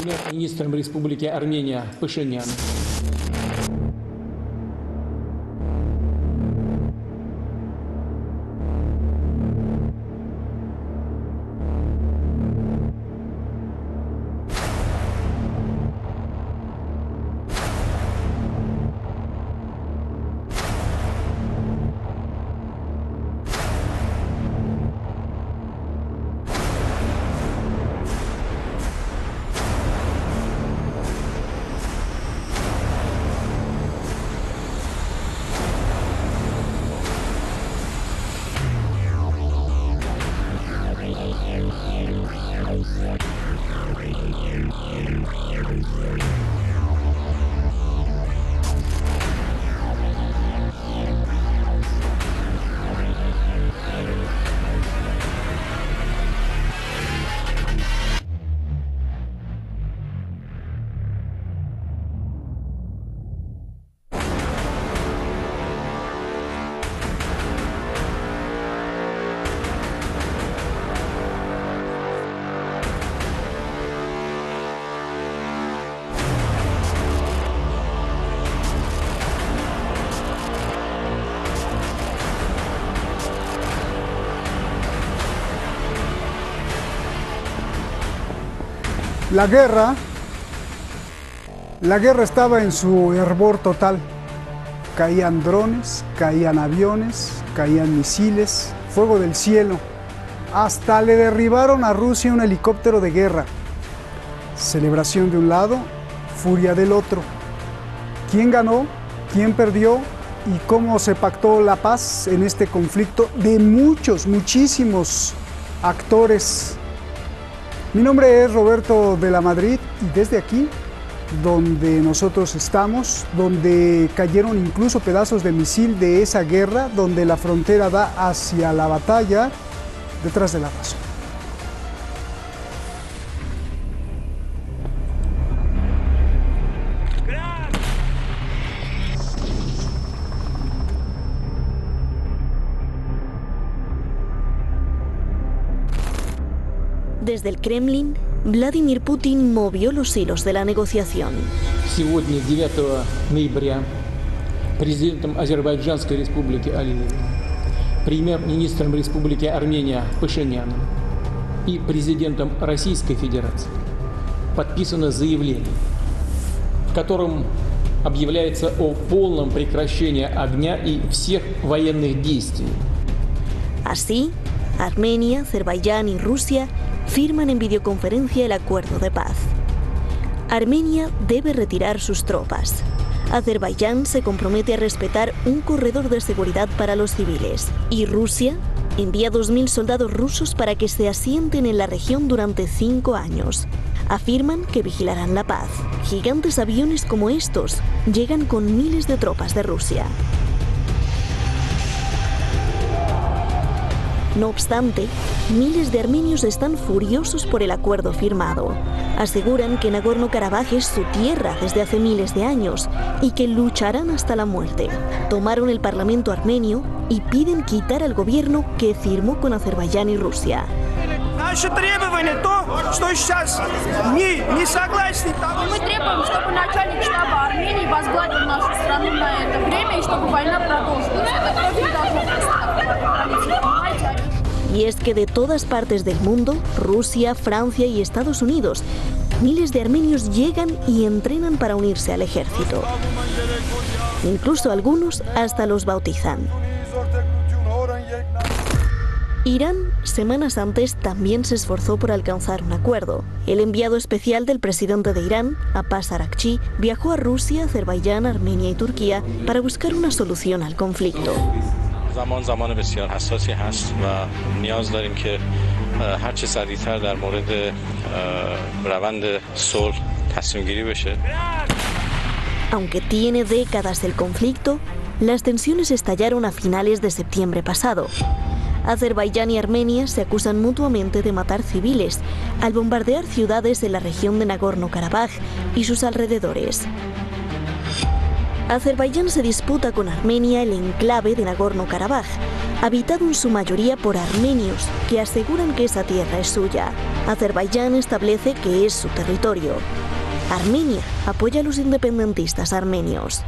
Премьер-министром Республики Армения Пашинян. La guerra estaba en su hervor total. Caían drones, caían aviones, caían misiles, fuego del cielo. Hasta le derribaron a Rusia un helicóptero de guerra. Celebración de un lado, furia del otro. ¿Quién ganó? ¿Quién perdió? ¿Y cómo se pactó la paz en este conflicto de muchísimos actores? Mi nombre es Roberto de la Madrid y desde aquí, donde nosotros estamos, donde cayeron incluso pedazos de misil de esa guerra, donde la frontera da hacia la batalla, detrás de la razón. Desde el Kremlin, Vladimir Putin movió los hilos de la negociación. Сегодня, 9 ноября, президентом Азербайджанской республики Алиевым, премьер-министром Республики Армения Пашиняном и президентом Российской Федерации подписано заявление, в котором объявляется о полном прекращении огня и всех военных действий. Así, Armenia, Azerbaiyán y Rusia firman en videoconferencia el acuerdo de paz. Armenia debe retirar sus tropas. Azerbaiyán se compromete a respetar un corredor de seguridad para los civiles. Y Rusia envía 2.000 soldados rusos para que se asienten en la región durante 5 años. Afirman que vigilarán la paz. Gigantes aviones como estos llegan con miles de tropas de Rusia. No obstante, miles de armenios están furiosos por el acuerdo firmado. Aseguran que Nagorno-Karabaj es su tierra desde hace miles de años y que lucharán hasta la muerte. Tomaron el parlamento armenio y piden quitar al gobierno que firmó con Azerbaiyán y Rusia. Наше требование то, что сейчас не согласны. Мы требуем, чтобы начальник штаба Армении возглавил нашу страну на это время и чтобы война продолжилась. Это кровь не должно просто. Y es que de todas partes del mundo, Rusia, Francia y Estados Unidos, miles de armenios llegan y entrenan para unirse al ejército. Incluso algunos hasta los bautizan. Irán, semanas antes, también se esforzó por alcanzar un acuerdo. El enviado especial del presidente de Irán, Abbas Araghchi, viajó a Rusia, Azerbaiyán, Armenia y Turquía para buscar una solución al conflicto. زمان بسیار حساسی هست و نیاز داریم که هر چه سریعتر در مورد روند صلح تصمیم گیری بشه. Aunque tiene décadas el conflicto, las tensiones estallaron a finales de septiembre pasado. Azerbaiyán y Armenia se acusan mutuamente de matar civiles al bombardear ciudades en la región de Nagorno-Karabaj y sus alrededores. Azerbaiyán se disputa con Armenia el enclave de Nagorno-Karabaj, habitado en su mayoría por armenios, que aseguran que esa tierra es suya. Azerbaiyán establece que es su territorio. Armenia apoya a los independentistas armenios.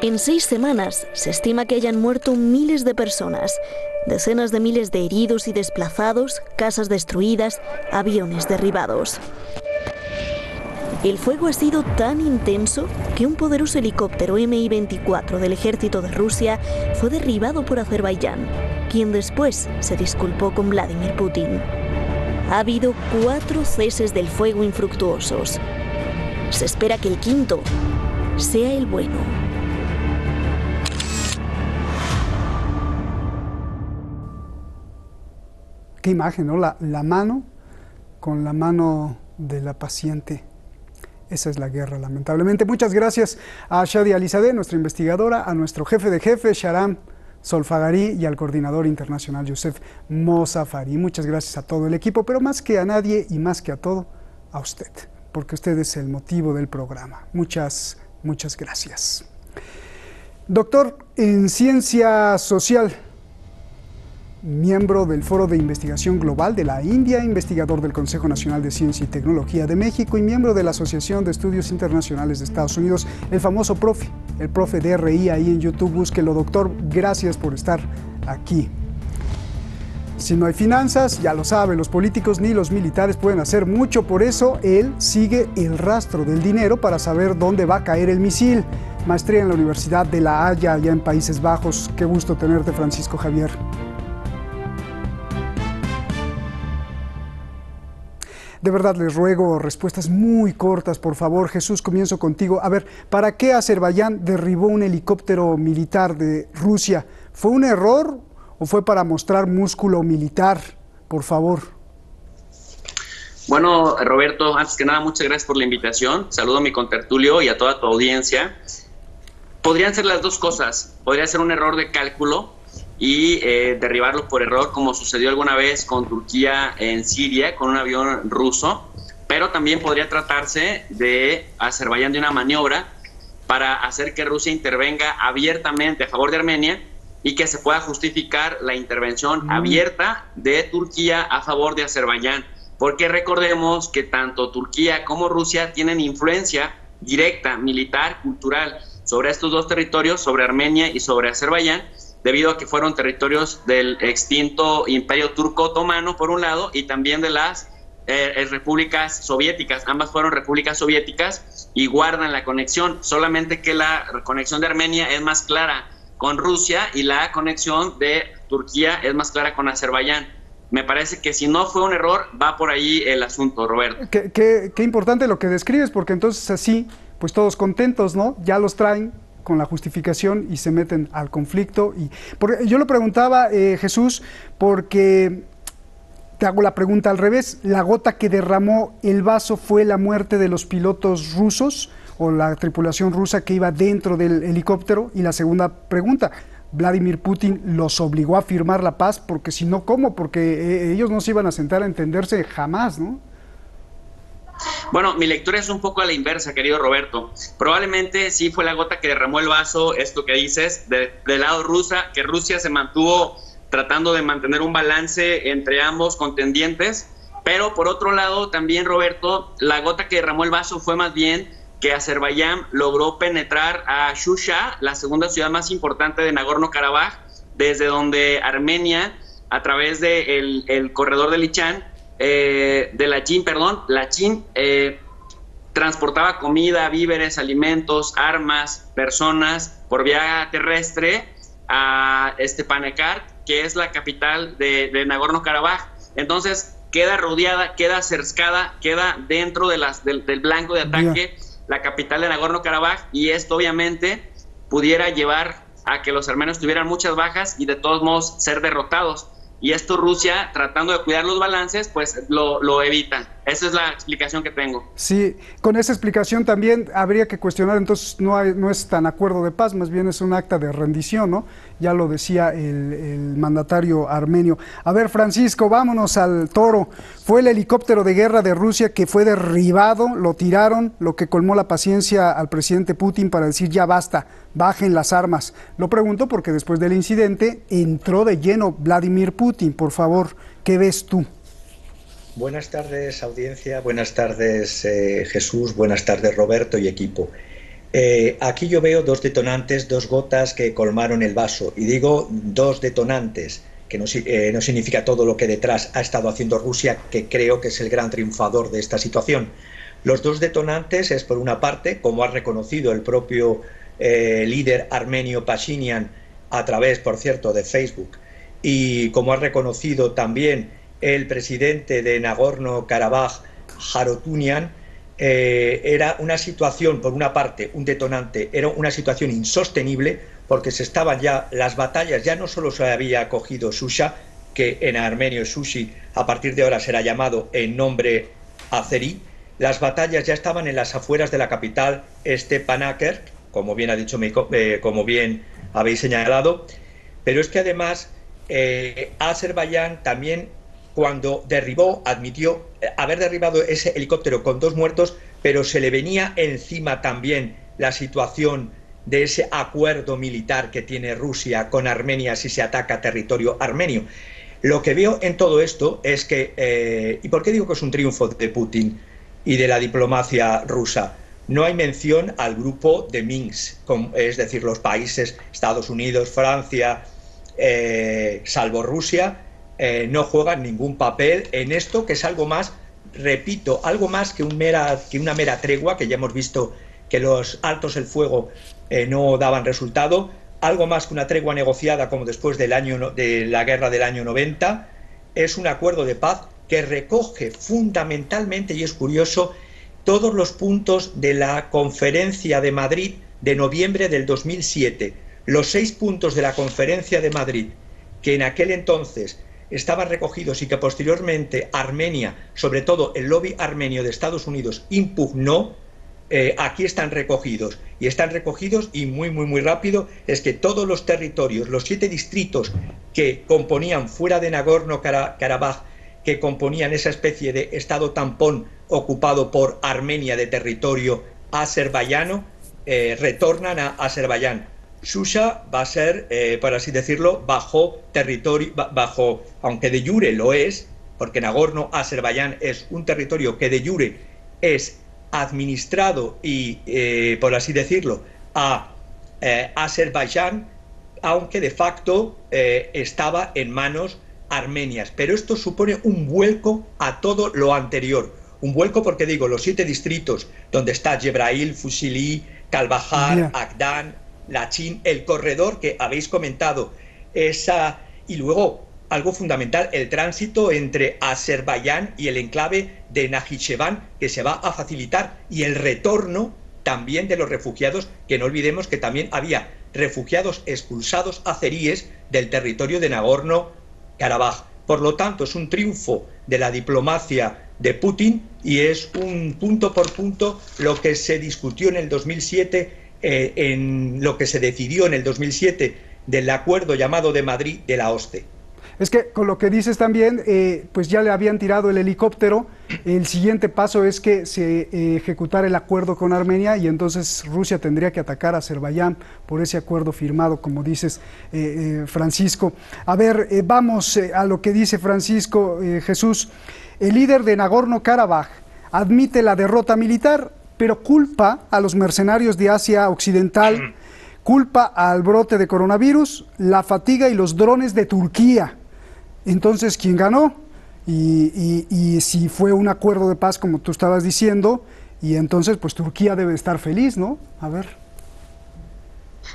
En 6 semanas se estima que hayan muerto miles de personas, decenas de miles de heridos y desplazados, casas destruidas, aviones derribados. El fuego ha sido tan intenso que un poderoso helicóptero Mi-24 del ejército de Rusia fue derribado por Azerbaiyán, quien después se disculpó con Vladimir Putin. Ha habido 4 ceses del fuego infructuosos. Se espera que el quinto sea el bueno. Qué imagen, ¿no? La mano con la mano de la paciente. Esa es la guerra, lamentablemente. Muchas gracias a Shadi Alizadeh, nuestra investigadora, a nuestro jefe de jefes, Shahram Solfagari, y al coordinador internacional, Youssef Mosafari. Muchas gracias a todo el equipo, pero más que a nadie y más que a todo, a usted, porque usted es el motivo del programa. Muchas gracias. Doctor en Ciencia Social, miembro del Foro de Investigación Global de la India, investigador del Consejo Nacional de Ciencia y Tecnología de México y miembro de la Asociación de Estudios Internacionales de Estados Unidos, el famoso profe, el profe DRI, ahí en YouTube, búsquelo, doctor, gracias por estar aquí. Si no hay finanzas, ya lo sabe, los políticos ni los militares pueden hacer mucho, por eso él sigue el rastro del dinero para saber dónde va a caer el misil. Maestría en la Universidad de La Haya, allá en Países Bajos. Qué gusto tenerte, Francisco Javier. De verdad les ruego respuestas muy cortas, por favor. Jesús, comienzo contigo. A ver, ¿para qué Azerbaiyán derribó un helicóptero militar de Rusia? ¿Fue un error o fue para mostrar músculo militar? Por favor. Bueno, Roberto, antes que nada, muchas gracias por la invitación. Saludo a mi contertulio y a toda tu audiencia. Podrían ser las dos cosas. Podría ser un error de cálculo y derribarlo por error, como sucedió alguna vez con Turquía en Siria, con un avión ruso, pero también podría tratarse de Azerbaiyán de una maniobra para hacer que Rusia intervenga abiertamente a favor de Armenia y que se pueda justificar la intervención abierta de Turquía a favor de Azerbaiyán, porque recordemos que tanto Turquía como Rusia tienen influencia directa, militar, cultural, sobre estos dos territorios, sobre Armenia y sobre Azerbaiyán, debido a que fueron territorios del extinto Imperio Turco Otomano, por un lado, y también de las repúblicas soviéticas. Ambas fueron repúblicas soviéticas y guardan la conexión, solamente que la conexión de Armenia es más clara con Rusia y la conexión de Turquía es más clara con Azerbaiyán. Me parece que si no fue un error, va por ahí el asunto, Roberto. Qué importante lo que describes, porque entonces así, pues todos contentos, ¿no? Ya los traen con la justificación y se meten al conflicto. Yo lo preguntaba, Jesús, porque te hago la pregunta al revés. ¿La gota que derramó el vaso fue la muerte de los pilotos rusos o la tripulación rusa que iba dentro del helicóptero? Y la segunda pregunta, ¿Vladimir Putin los obligó a firmar la paz? Porque si no, ¿cómo? Porque ellos no se iban a sentar a entenderse jamás, ¿no? Bueno, mi lectura es un poco a la inversa, querido Roberto. Probablemente sí fue la gota que derramó el vaso, esto que dices, del lado rusa, que Rusia se mantuvo tratando de mantener un balance entre ambos contendientes, pero por otro lado también, Roberto, la gota que derramó el vaso fue más bien que Azerbaiyán logró penetrar a Shusha, la segunda ciudad más importante de Nagorno-Karabaj, desde donde Armenia, a través del el corredor de Lachin, transportaba comida, víveres, alimentos, armas, personas por vía terrestre a Stepanakert, que es la capital de Nagorno-Karabaj. Entonces queda rodeada, queda cercada, queda dentro de del blanco de ataque la capital de Nagorno-Karabaj, y esto obviamente pudiera llevar a que los armenios tuvieran muchas bajas y de todos modos ser derrotados. Y esto Rusia, tratando de cuidar los balances, pues lo evita. Esa es la explicación que tengo. Sí, con esa explicación también habría que cuestionar, entonces no es tan acuerdo de paz, más bien es un acta de rendición, ¿no? Ya lo decía el mandatario armenio. A ver, Francisco, vámonos al toro. Fue el helicóptero de guerra de Rusia que fue derribado, lo tiraron, lo que colmó la paciencia al presidente Putin para decir ya basta, bajen las armas. Lo pregunto porque después del incidente entró de lleno Vladimir Putin. Por favor, ¿qué ves tú? Buenas tardes, audiencia. Buenas tardes, Jesús. Buenas tardes, Roberto y equipo. Aquí yo veo dos detonantes, dos gotas que colmaron el vaso. Y digo dos detonantes, que no significa todo lo que detrás ha estado haciendo Rusia, que creo que es el gran triunfador de esta situación. Los dos detonantes es, por una parte, como ha reconocido el propio líder armenio Pashinyan a través, por cierto, de Facebook, y como ha reconocido también el presidente de Nagorno-Karabaj, Harounian, era una situación, por una parte, un detonante, era una situación insostenible, porque se estaban ya, las batallas, ya no solo se había cogido Shusha, que en armenio Sushi a partir de ahora será llamado en nombre azerí, las batallas ya estaban en las afueras de la capital, Stepanakert, como bien ha dicho, como bien habéis señalado, pero es que además Azerbaiyán también, cuando derribó, admitió haber derribado ese helicóptero con 2 muertos, pero se le venía encima también la situación de ese acuerdo militar que tiene Rusia con Armenia si se ataca territorio armenio. Lo que veo en todo esto es que, ¿y por qué digo que es un triunfo de Putin y de la diplomacia rusa? No hay mención al grupo de Minsk, es decir, los países, Estados Unidos, Francia, salvo Rusia, no juegan ningún papel en esto, que es algo más, repito, algo más que una mera tregua, que ya hemos visto que los altos el fuego no daban resultado, algo más que una tregua negociada como después de la guerra del año 90, es un acuerdo de paz que recoge fundamentalmente, y es curioso, todos los puntos de la Conferencia de Madrid de noviembre del 2007. Los 6 puntos de la Conferencia de Madrid, que en aquel entonces estaban recogidos y que posteriormente Armenia, sobre todo el lobby armenio de Estados Unidos, impugnó, aquí están recogidos. Y están recogidos, y muy rápido, es que todos los territorios, los 7 distritos que componían fuera de Nagorno-Karabaj, que componían esa especie de estado tampón ocupado por Armenia de territorio azerbaiyano, retornan a Azerbaiyán. Shusha va a ser, por así decirlo, bajo territorio, aunque de jure lo es, porque Nagorno-Azerbaiyán es un territorio que de jure es administrado y, por así decirlo, a Azerbaiyán, aunque de facto estaba en manos armenias. Pero esto supone un vuelco a todo lo anterior. Un vuelco porque, digo, los 7 distritos donde está Jebrail, Fusili, Kalbahar, Agdan, Lachin, el corredor que habéis comentado, y luego, algo fundamental, el tránsito entre Azerbaiyán y el enclave de Najicheván, que se va a facilitar, y el retorno también de los refugiados, que no olvidemos que también había refugiados expulsados azeríes del territorio de Nagorno-Karabaj. Por lo tanto, es un triunfo de la diplomacia de Putin y es un punto por punto lo que se discutió en el 2007, en lo que se decidió en el 2007 del acuerdo llamado de Madrid de la OSCE. Es que con lo que dices también, pues ya le habían tirado el helicóptero, el siguiente paso es que se ejecutara el acuerdo con Armenia y entonces Rusia tendría que atacar a Azerbaiyán por ese acuerdo firmado, como dices, Francisco. A ver, vamos a lo que dice Francisco, Jesús. El líder de Nagorno-Karabaj admite la derrota militar, pero culpa a los mercenarios de Asia Occidental, culpa al brote de coronavirus, la fatiga y los drones de Turquía. Entonces, ¿quién ganó? Y si fue un acuerdo de paz, como tú estabas diciendo, y entonces, pues Turquía debe estar feliz, ¿no? A ver.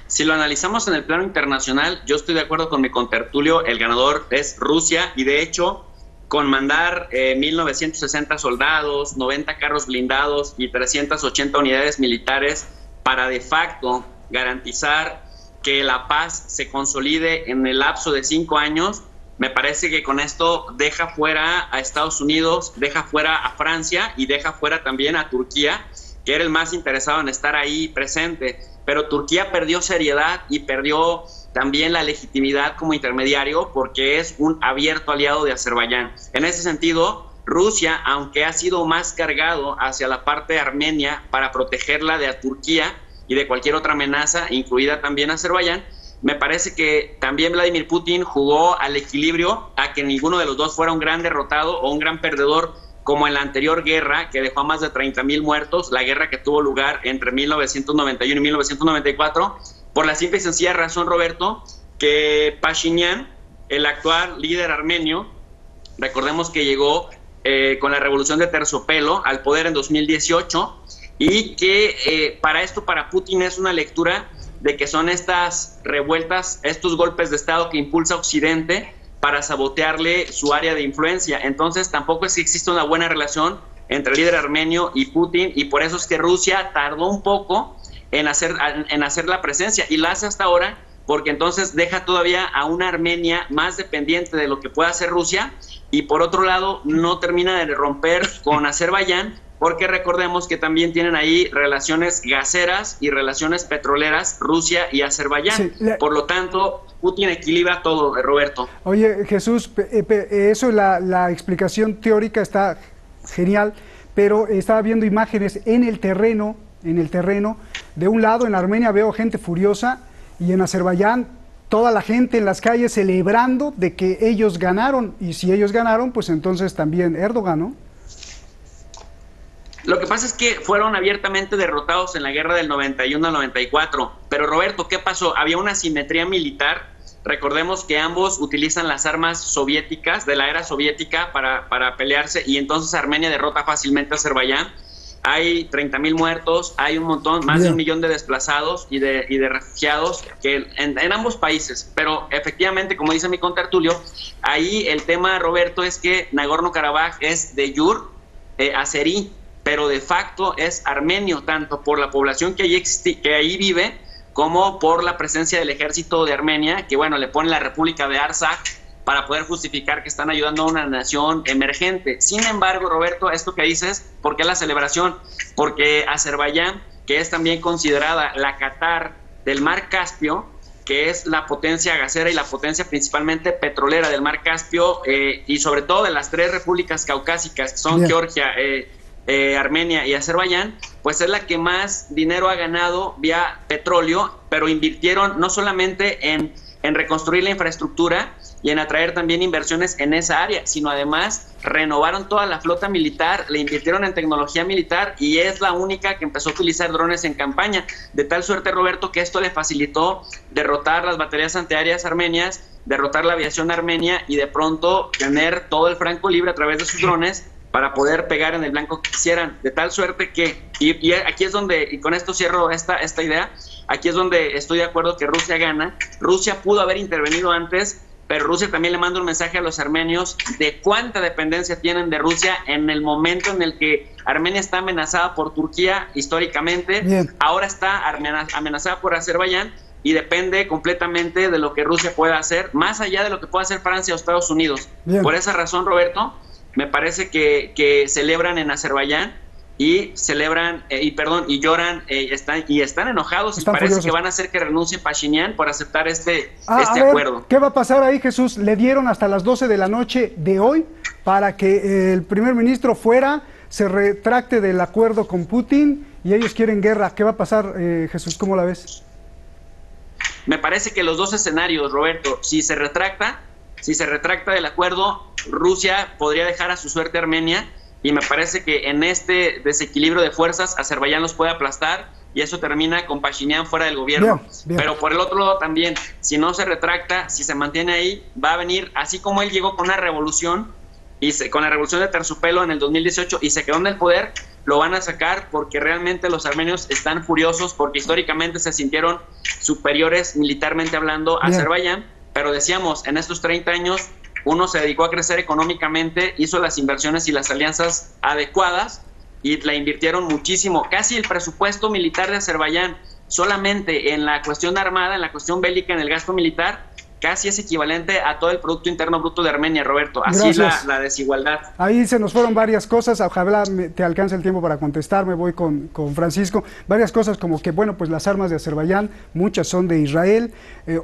Si lo analizamos en el plano internacional, yo estoy de acuerdo con mi contertulio, el ganador es Rusia, y de hecho, con mandar 1.960 soldados, 90 carros blindados y 380 unidades militares para de facto garantizar que la paz se consolide en el lapso de 5 años, Me parece que con esto deja fuera a Estados Unidos, deja fuera a Francia y deja fuera también a Turquía, que era el más interesado en estar ahí presente. Pero Turquía perdió seriedad y perdió también la legitimidad como intermediario porque es un abierto aliado de Azerbaiyán. En ese sentido, Rusia, aunque ha sido más cargado hacia la parte armenia para protegerla de Turquía y de cualquier otra amenaza, incluida también Azerbaiyán, me parece que también Vladimir Putin jugó al equilibrio, a que ninguno de los dos fuera un gran derrotado o un gran perdedor, como en la anterior guerra, que dejó a más de 30,000 muertos, la guerra que tuvo lugar entre 1991 y 1994, por la simple y sencilla razón, Roberto, que Pashinyan, el actual líder armenio, recordemos que llegó con la revolución de Terciopelo al poder en 2018, y que para Putin es una lectura de que son estas revueltas, estos golpes de Estado que impulsa Occidente para sabotearle su área de influencia. Entonces tampoco es que exista una buena relación entre el líder armenio y Putin, y por eso es que Rusia tardó un poco en hacer la presencia, y la hace hasta ahora, porque entonces deja todavía a una Armenia más dependiente de lo que pueda hacer Rusia, y por otro lado no termina de romper con Azerbaiyán, porque recordemos que también tienen ahí relaciones gaseras y relaciones petroleras, Rusia y Azerbaiyán. Sí, por lo tanto, Putin equilibra todo, Roberto. Oye, Jesús, eso, la explicación teórica está genial, pero estaba viendo imágenes en el terreno, de un lado en Armenia veo gente furiosa, y en Azerbaiyán toda la gente en las calles celebrando de que ellos ganaron, y si ellos ganaron, pues entonces también Erdogan, ¿no? Lo que pasa es que fueron abiertamente derrotados en la guerra del 91 al 94. Pero Roberto, ¿qué pasó? Había una asimetría militar. Recordemos que ambos utilizan las armas soviéticas, de la era soviética, para pelearse, y entonces Armenia derrota fácilmente a Azerbaiyán. Hay 30,000 muertos, hay un montón, más de 1 millón de desplazados y de refugiados que en ambos países. Pero efectivamente, como dice mi contertulio, ahí el tema, Roberto, es que Nagorno-Karabaj es de jure azerí, pero de facto es armenio, tanto por la población que ahí vive, como por la presencia del ejército de Armenia, que bueno, le pone la República de Artsaj para poder justificar que están ayudando a una nación emergente. Sin embargo, Roberto, esto que dices, ¿por qué la celebración? Porque Azerbaiyán, que es también considerada la Qatar del Mar Caspio, que es la potencia gasera y la potencia principalmente petrolera del Mar Caspio, y sobre todo de las 3 repúblicas caucásicas, que son Georgia, Armenia y Azerbaiyán, pues es la que más dinero ha ganado vía petróleo, pero invirtieron no solamente en reconstruir la infraestructura y en atraer también inversiones en esa área, sino además renovaron toda la flota militar, le invirtieron en tecnología militar, y es la única que empezó a utilizar drones en campaña, de tal suerte, Roberto, que esto le facilitó derrotar las baterías antiaéreas armenias, derrotar la aviación armenia y de pronto tener todo el franco libre a través de sus drones para poder pegar en el blanco que quisieran, de tal suerte que, y aquí es donde, y con esto cierro esta idea, aquí es donde estoy de acuerdo que Rusia gana. Rusia pudo haber intervenido antes, pero Rusia también le manda un mensaje a los armenios de cuánta dependencia tienen de Rusia en el momento en el que Armenia está amenazada por Turquía históricamente, ahora está amenazada por Azerbaiyán, y depende completamente de lo que Rusia pueda hacer, más allá de lo que pueda hacer Francia o Estados Unidos. Por esa razón, Roberto, me parece que celebran en Azerbaiyán y celebran y lloran y están enojados, y parece furiosos, que van a hacer que renuncie Pashinyan por aceptar este acuerdo. ¿Qué va a pasar ahí, Jesús? Le dieron hasta las 12 de la noche de hoy para que el primer ministro se retracte del acuerdo con Putin, y ellos quieren guerra. ¿Qué va a pasar, Jesús? ¿Cómo la ves? Me parece que los dos escenarios, Roberto, si se retracta del acuerdo, Rusia podría dejar a su suerte a Armenia, y me parece que en este desequilibrio de fuerzas Azerbaiyán los puede aplastar, y eso termina con Pashinyan fuera del gobierno. Bien. Pero por el otro lado también, si no se retracta, si se mantiene ahí, va a venir, así como él llegó con una revolución, con la revolución de Terciopelo en el 2018, y se quedó en el poder, lo van a sacar, porque realmente los armenios están furiosos, porque históricamente se sintieron superiores militarmente hablando a Azerbaiyán. Pero decíamos, en estos 30 años, uno se dedicó a crecer económicamente, hizo las inversiones y las alianzas adecuadas, y la invirtieron muchísimo. Casi el presupuesto militar de Azerbaiyán, solamente en la cuestión armada, en la cuestión bélica, en el gasto militar, casi es equivalente a todo el Producto Interno Bruto de Armenia, Roberto. Así la desigualdad. Ahí se nos fueron varias cosas, ojalá te alcance el tiempo para contestarme, voy con Francisco. Varias cosas como que, bueno, pues las armas de Azerbaiyán, muchas son de Israel.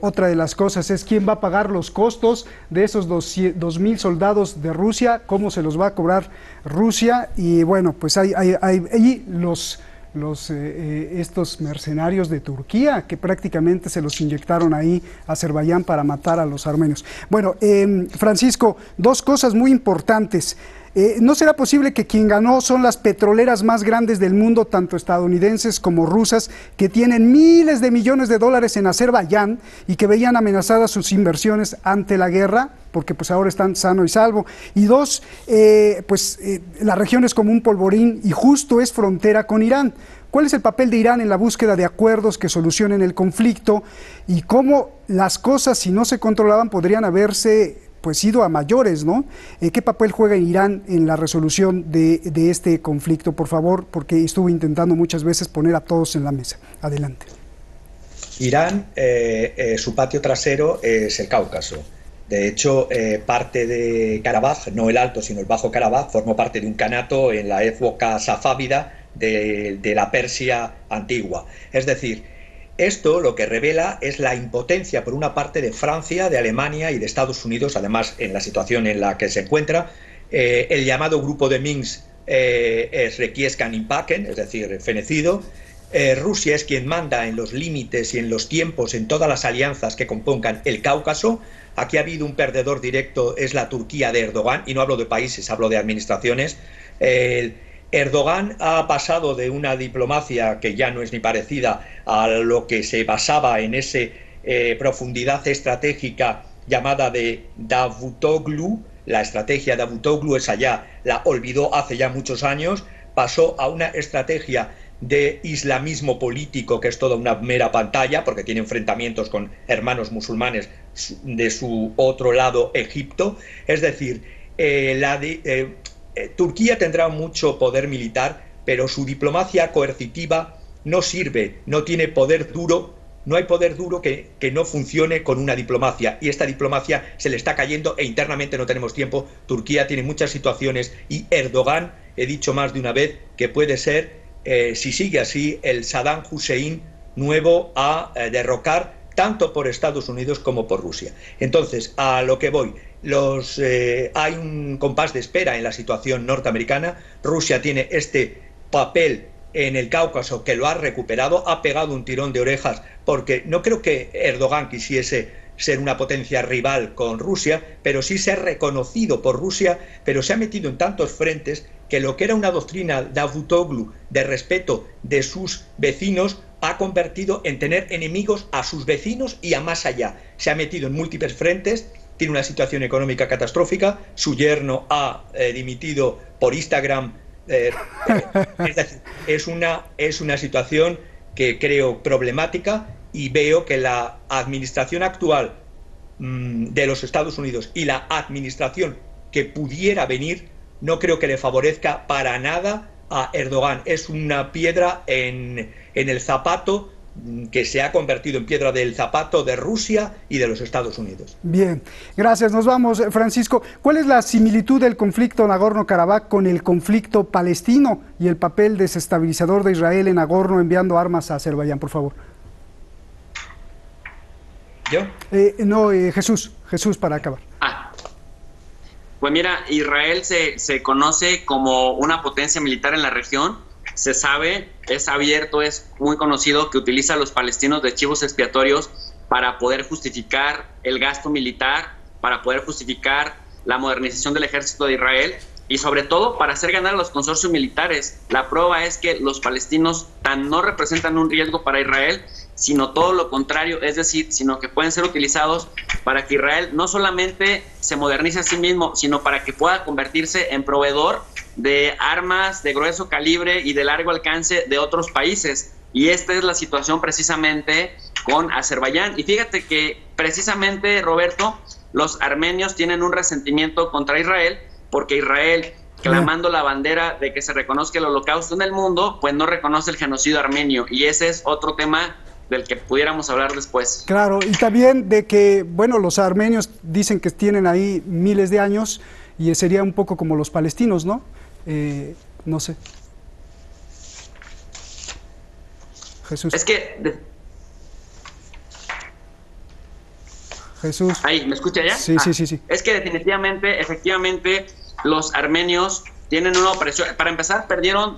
Otra de las cosas es quién va a pagar los costos de esos 2.000 soldados de Rusia, cómo se los va a cobrar Rusia. Y bueno, pues hay estos mercenarios de Turquía que prácticamente se los inyectaron ahí a Azerbaiyán para matar a los armenios. Bueno, Francisco, dos cosas muy importantes. ¿No será posible que quien ganó son las petroleras más grandes del mundo, tanto estadounidenses como rusas, que tienen miles de millones de dólares en Azerbaiyán y que veían amenazadas sus inversiones ante la guerra, porque pues ahora están sano y salvo? Y dos, la región es como un polvorín y justo es frontera con Irán. ¿Cuál es el papel de Irán en la búsqueda de acuerdos que solucionen el conflicto y cómo las cosas, si no se controlaban, podrían haberse pues ido a mayores, ¿no? ¿Qué papel juega Irán en la resolución de este conflicto, por favor? Porque estuvo intentando muchas veces poner a todos en la mesa. Adelante. Irán, su patio trasero es el Cáucaso. De hecho, parte de Karabaj, no el Alto, sino el Bajo Karabaj, formó parte de un kanato en la época safávida de la Persia antigua. Es decir, esto lo que revela es la impotencia, por una parte, de Francia, de Alemania y de Estados Unidos, además en la situación en la que se encuentra. El llamado Grupo de Minsk es requiescan impaquen, es decir, fenecido. Rusia es quien manda en los límites y en los tiempos en todas las alianzas que compongan el Cáucaso. Aquí ha habido un perdedor directo, es la Turquía de Erdogan, y no hablo de países, hablo de administraciones. Erdogan ha pasado de una diplomacia que ya no es ni parecida a lo que se basaba en esa profundidad estratégica llamada de Davutoglu. La estrategia de Davutoglu, esa ya la olvidó hace ya muchos años, pasó a una estrategia de islamismo político, que es toda una mera pantalla, porque tiene enfrentamientos con hermanos musulmanes de su otro lado, Egipto. Es decir, Turquía tendrá mucho poder militar, pero su diplomacia coercitiva no sirve, no tiene poder duro, no hay poder duro que no funcione con una diplomacia, y esta diplomacia se le está cayendo e internamente no tenemos tiempo. Turquía tiene muchas situaciones y Erdogan, he dicho más de una vez, que puede ser, si sigue así, el Saddam Hussein nuevo a derrocar tanto por Estados Unidos como por Rusia. Entonces, a lo que voy, hay un compás de espera en la situación norteamericana. Rusia tiene este papel en el Cáucaso que lo ha recuperado, ha pegado un tirón de orejas, porque no creo que Erdogan quisiese ser una potencia rival con Rusia, pero sí ser reconocido por Rusia, pero se ha metido en tantos frentes que lo que era una doctrina Davutoglu de respeto de sus vecinos ha convertido en tener enemigos a sus vecinos y a más allá. Se ha metido en múltiples frentes, tiene una situación económica catastrófica, su yerno ha dimitido por Instagram. Es decir, es una situación que creo problemática, y veo que la administración actual de los Estados Unidos y la administración que pudiera venir no creo que le favorezca para nada a Erdogan. Es una piedra en el zapato que se ha convertido en piedra del zapato de Rusia y de los Estados Unidos. Bien, gracias. Nos vamos, Francisco. ¿Cuál es la similitud del conflicto Nagorno-Karabaj con el conflicto palestino y el papel desestabilizador de Israel en Nagorno enviando armas a Azerbaiyán, por favor? ¿Yo? Jesús, para acabar. Pues mira, Israel se conoce como una potencia militar en la región. Se sabe, es abierto, es muy conocido que utiliza a los palestinos de chivos expiatorios para poder justificar el gasto militar, para poder justificar la modernización del ejército de Israel y sobre todo para hacer ganar a los consorcios militares. La prueba es que los palestinos no representan un riesgo para Israel, sino todo lo contrario, es decir, sino que pueden ser utilizados para que Israel no solamente se modernice a sí mismo, sino para que pueda convertirse en proveedor de armas de grueso calibre y de largo alcance de otros países. Y esta es la situación precisamente con Azerbaiyán. Y fíjate que precisamente, Roberto, los armenios tienen un resentimiento contra Israel, porque Israel, clamando la bandera de que se reconozca el holocausto en el mundo, pues no reconoce el genocidio armenio. Y ese es otro tema del que pudiéramos hablar después. Claro, y también de que, bueno, los armenios dicen que tienen ahí miles de años y sería un poco como los palestinos, ¿no? No sé. Jesús. Es que... Jesús. Ahí, ¿me escucha ya? Sí, sí. Es que definitivamente, efectivamente, los armenios tienen una opresión. Para empezar, perdieron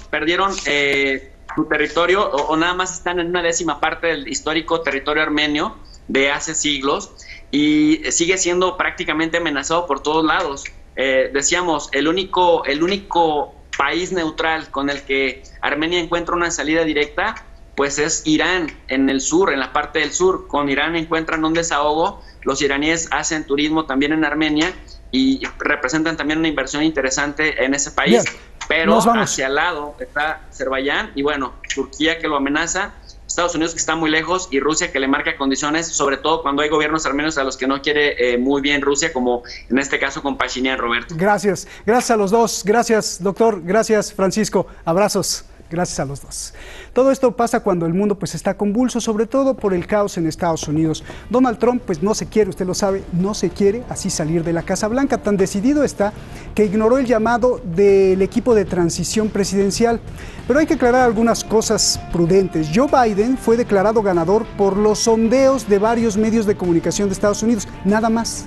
su territorio o nada más están en una 10ª parte del histórico territorio armenio de hace siglos y sigue siendo prácticamente amenazado por todos lados. Decíamos, el único país neutral con el que Armenia encuentra una salida directa, pues es Irán, en el sur, en la parte del sur. Con Irán encuentran un desahogo. Los iraníes hacen turismo también en Armenia y representan también una inversión interesante en ese país. Bien, pero hacia el lado está Azerbaiyán y bueno, Turquía que lo amenaza, Estados Unidos que está muy lejos y Rusia que le marca condiciones, sobre todo cuando hay gobiernos armenios a los que no quiere muy bien Rusia, como en este caso con Pashinyan, Roberto. Gracias a los dos, gracias doctor, gracias Francisco, abrazos. Gracias a los dos. Todo esto pasa cuando el mundo pues está convulso, sobre todo por el caos en Estados Unidos. Donald Trump pues no se quiere, usted lo sabe, no se quiere así salir de la Casa Blanca. Tan decidido está que ignoró el llamado del equipo de transición presidencial. Pero hay que aclarar algunas cosas prudentes. Joe Biden fue declarado ganador por los sondeos de varios medios de comunicación de Estados Unidos, nada más.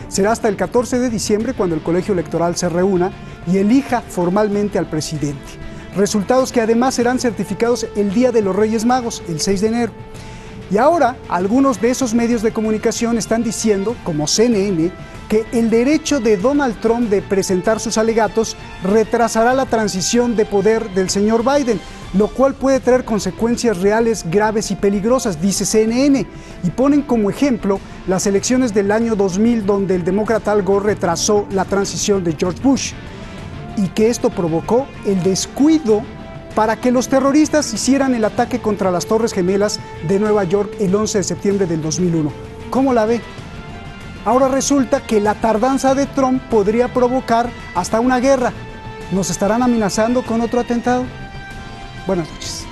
Será hasta el 14 de diciembre cuando el colegio electoral se reúna y elija formalmente al presidente. Resultados que además serán certificados el Día de los Reyes Magos, el 6 de enero. Y ahora, algunos de esos medios de comunicación están diciendo, como CNN, que el derecho de Donald Trump de presentar sus alegatos retrasará la transición de poder del señor Biden, lo cual puede traer consecuencias reales, graves y peligrosas, dice CNN. Y ponen como ejemplo las elecciones del año 2000, donde el demócrata Al Gore retrasó la transición de George Bush, y que esto provocó el descuido para que los terroristas hicieran el ataque contra las Torres Gemelas de Nueva York el 11 de septiembre del 2001. ¿Cómo la ve? Ahora resulta que la tardanza de Trump podría provocar hasta una guerra. ¿Nos estarán amenazando con otro atentado? Buenas noches.